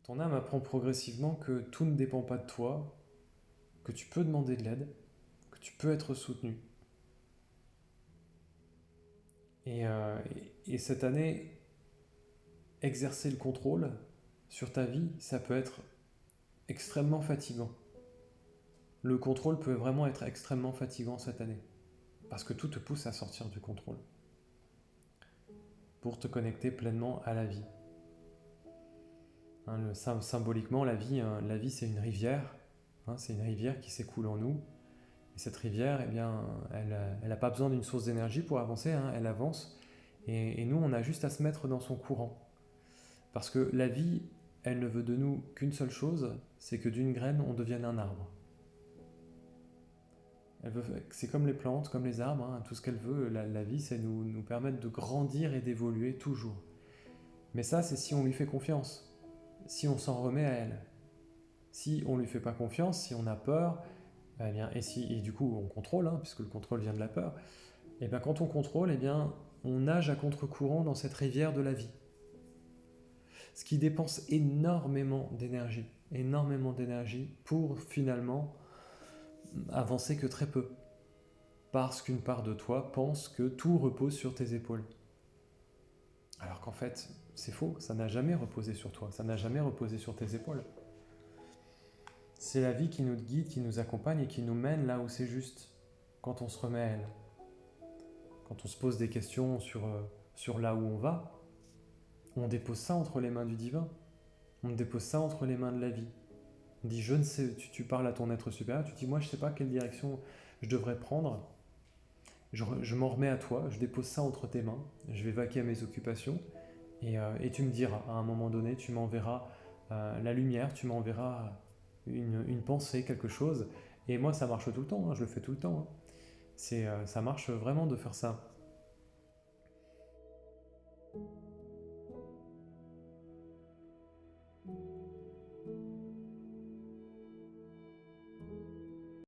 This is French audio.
Ton âme apprend progressivement que tout ne dépend pas de toi, que tu peux demander de l'aide, que tu peux être soutenu. Et cette année, exercer le contrôle sur ta vie, ça peut être extrêmement fatigant. Le contrôle peut vraiment être extrêmement fatigant cette année, parce que tout te pousse à sortir du contrôle, pour te connecter pleinement à la vie. Symboliquement, la vie c'est une rivière, c'est une rivière qui s'écoule en nous. Et cette rivière, eh bien, elle n'a pas besoin d'une source d'énergie pour avancer, elle avance. Et nous, on a juste à se mettre dans son courant. Parce que la vie, elle ne veut de nous qu'une seule chose, c'est que d'une graine, on devienne un arbre. C'est comme les plantes, comme les arbres, tout ce qu'elle veut, la vie, c'est nous permettre de grandir et d'évoluer toujours. Mais ça, c'est si on lui fait confiance, si on s'en remet à elle. Si on ne lui fait pas confiance, si on a peur, eh bien, et du coup on contrôle, puisque le contrôle vient de la peur, et bien quand on contrôle, eh bien, on nage à contre-courant dans cette rivière de la vie. Ce qui dépense énormément d'énergie pour finalement avancer que très peu. Parce qu'une part de toi pense que tout repose sur tes épaules. Alors qu'en fait, c'est faux, ça n'a jamais reposé sur toi, ça n'a jamais reposé sur tes épaules. C'est la vie qui nous guide, qui nous accompagne et qui nous mène là où c'est juste, quand on se remet à elle. Quand on se pose des questions sur là où on va, on dépose ça entre les mains du divin. On dépose ça entre les mains de la vie. On dit, je ne sais, tu parles à ton être supérieur, tu dis, moi je ne sais pas quelle direction je devrais prendre. Je m'en remets à toi, je dépose ça entre tes mains, je vais vaquer à mes occupations. Et tu me diras, à un moment donné, tu m'enverras la lumière, tu m'enverras une pensée, quelque chose. Et moi, ça marche tout le temps, je le fais tout le temps. Ça marche vraiment de faire ça.